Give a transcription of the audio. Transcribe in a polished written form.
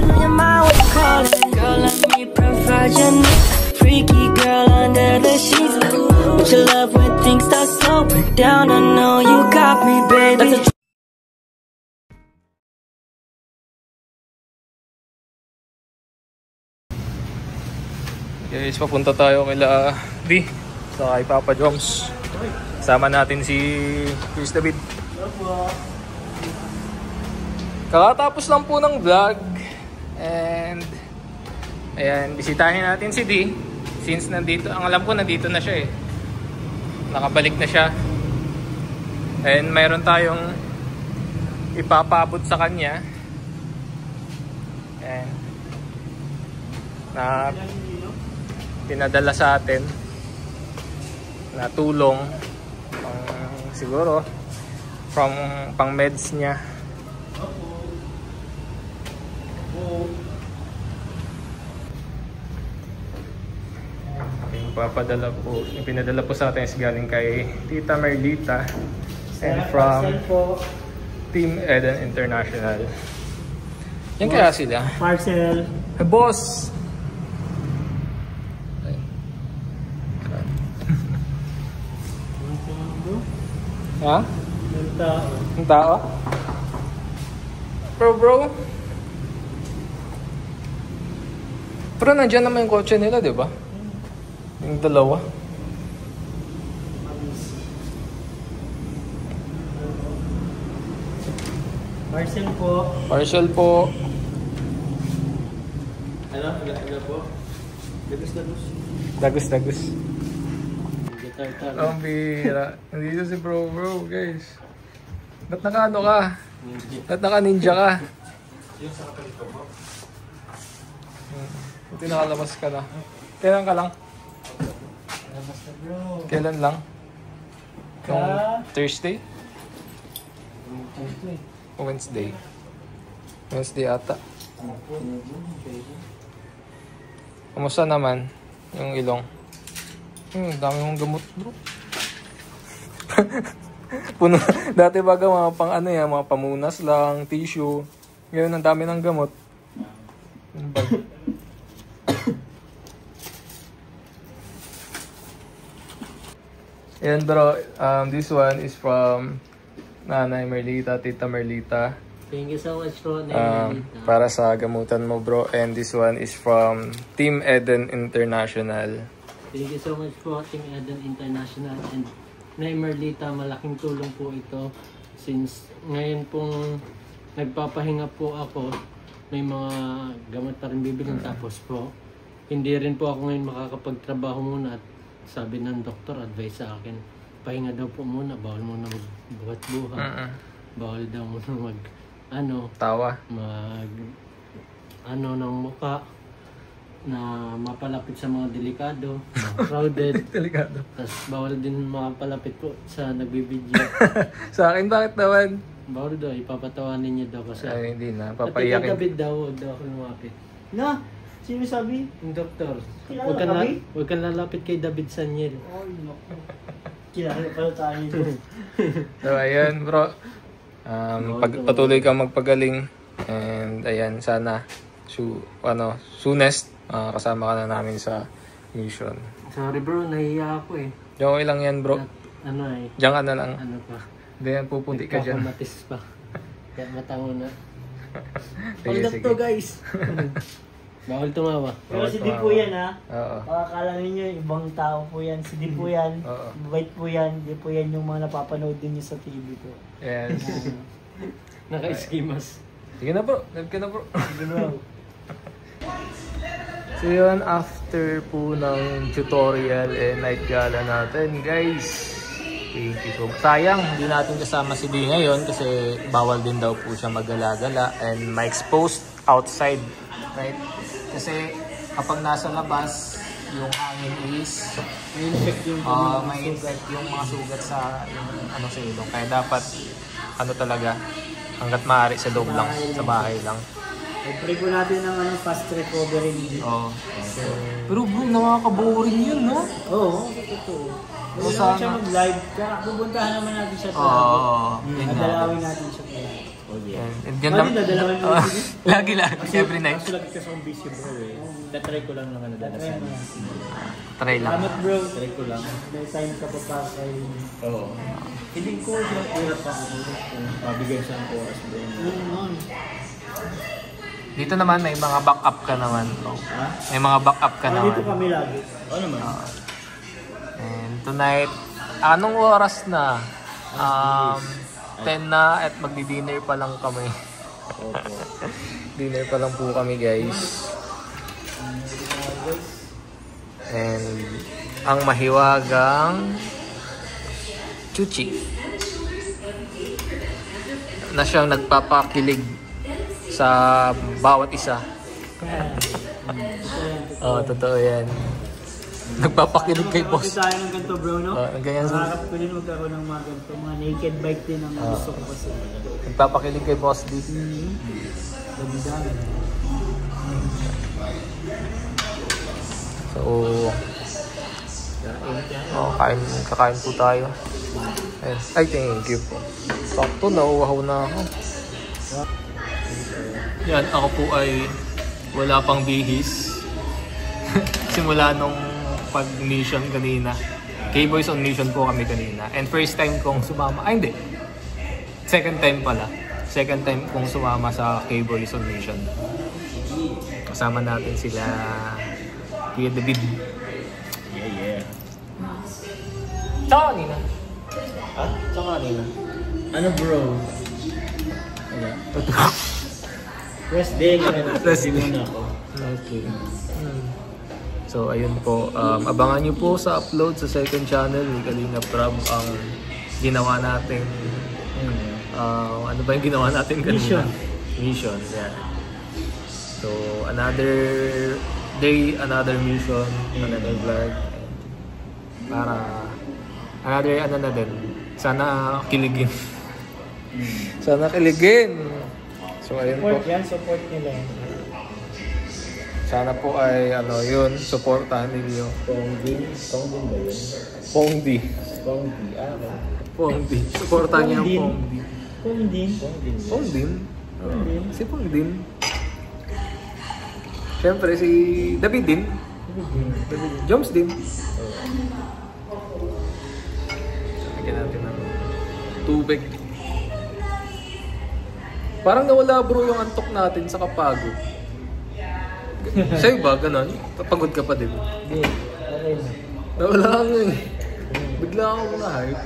in your mind, what you call it? Girl, let me provide your needs. Freaky girl under the sheets. But your love when things start slowing down. I know you got me, baby. Guys, papunta tayo kila D sa kay Papa Joms. Sama natin si Chris David. Kakatapos lang po ng vlog. And ayan, bisitahin natin si D. Since nandito, ang alam ko nandito na siya eh. Nakabalik na siya. And mayroon tayong ipapabot sa kanya. And na pinadala sa atin na tulong siguro from pang meds niya. Yung papadala po, yung pinadala po sa atin is galing kay Tita Merlita and from Team Eden International. Yan kaya sila? Parcel. Hey, boss! Ha? Yung tao. Yung tao? Bro. Pero nandiyan naman yung kotse nila, di ba? Yung dalawa. Parcel po. Parcel po. Ano po? Dagus. Gitar. Ang bira. Nandito si bro, guys. Ba't naka-ano ka? Ba't naka-ninja ka? Buti nakalabas ka na. Kailan ka lang? Labas na bro. Kailan lang? Yung Thursday? Wednesday. Wednesday ata. Kamusta naman yung ilong? Dami mong gamot, bro. Puno. Dati baga mga pang ano yan, mga pamunas lang, tissue. Ngayon ang dami ng gamot. And bro, this one is from Nanay Merlita, Tita Merlita. Thank you so much bro. Merlita. Para sa gamutan mo bro. And this one is from Team Eden International. Thank you so much po, Team Eden International and Nay Merlita. Malaking tulong po ito since ngayon pong nagpapahinga po ako, may mga gamot pa rin bibilin. Tapos po, hindi rin po ako ngayon makakapagtrabaho muna at sabi ng doktor, advice sa akin, pahinga daw po muna, bawal muna magbuhat-buhat. Bawal daw muna tawa. Ng muka na mapalapit sa mga delikado, crowded. Delikado. Tapos bawal din mapalapit po sa nagbibideo. Sa akin, bakit naman? Bawal daw, ipapatawanin niya daw kasi. Ay, hindi na. At Papayakin. David daw, huwag daw ako lumapit. Na? Sino sabi? Yung doktor. Kilala kami? Huwag kang lalapit kay David Sanyel. Ay, naku. Kilala pala tayo doon. So, ayan bro. Patuloy kang magpagaling. And ayan, sana soonest kasama ka na namin sa mission. Sorry bro, nahiya ako eh. Okay lang yan bro. Diyan ka na lang. Ano pa? Hindi yan, pupunti ka dyan. Matis pa. Kaya matango na. Sige, Hold up to guys. Bawal tumawa. Pero si Di po yan ha. Oo. Akala ninyo, ibang tao po yan. Si Di po yan. Mabait po yan. Di po yan yung mga napapanood din nyo sa TV po. Yes. Naka-eskimas. Sige na bro. Live ka na bro. Sige bro. So yun, after po ng tutorial and night gala natin guys. Thank you so much. Sayang, hindi natin kasama si D ngayon kasi bawal din daw po siya magala-gala and ma-exposed outside. Right? Kasi kapag nasa labas, yung hangin is may infect yung mga sugat sa sa ilong. Kaya dapat talaga hanggat maaari sa loob lang, sa bahay lang. I-pray po natin ng fast recovery. Oo. Pero bro, nakaka-boring yun, no? Oo, totoo. Hindi naman siya mag-live. Kaya pupuntahan naman natin siya sa Oo. Nadalawin natin siya. Oh And yan lang. Lagi lang. Every night. Kaso lagi kasi akong busy bro eh. Tatry ko lang naman na sana. Try lang. Salamat bro. Try ko lang. May time ka pa para kay... Oo. Hindi ko hirap ako kung mabigay siya ng oras bro. Dito naman may mga backup ka naman. May mga backup ka naman. Dito kami lagi. Oo naman. And tonight, anong oras na? 10 na at magdi-dinner pa lang kami. Dinner pa lang po kami guys. And ang mahiwagang Chuchi na siyang nagpapakilig sa bawat isa. Totoo yan. Nagpapakilig kay boss. Kasi tayo ng ganito bro, no? Ganyan. Makakap ko din magkaroon ng mga ganito. Mga naked bike din ang gusto ko kasi. Nagpapakilig kay boss D. So, kakain po tayo. Ay, thank you po. Sakto, nauwahaw na ako. Yan, ako po ay wala pang bihis. Simula nung pag-mission kanina. K-Boys on mission po kami kanina. And first time kong sumama. Ay, hindi. Second time pala. Second time kong sumama sa K-Boys on mission. Kasama natin sila Kuya David. Yeah. Tsaka kanina. Tsaka kanina. Ano bro? Rest day. Rest day. Muna ako. Okay. So ayun po, abangan nyo po sa upload sa second channel ni Kalinga Prab ang ginawa natin. Ano ba yung ginawa natin kanina? Mission, yeah. So another day, another mission, another vlog. Para another ano na din. Sana kiligin. Sana kiligin. So ayun po. Support yan, support nila. Sana po ay yun, supportahan ninyo. Pongdi ba yun? Pongdi. Okay. Pongdi. Supportahan niyo ang Pongdi. Pongdin. Si Pongdin. Siyempre si David din. Joms din. Lagyan natin ng tubig. Parang nawala bro yung antok natin sa kapagod. Sa'yo ba? Ganon? Pagod ka pa din? Hindi. Okay na. Nawala ka nga eh. Bigla ako mga hype.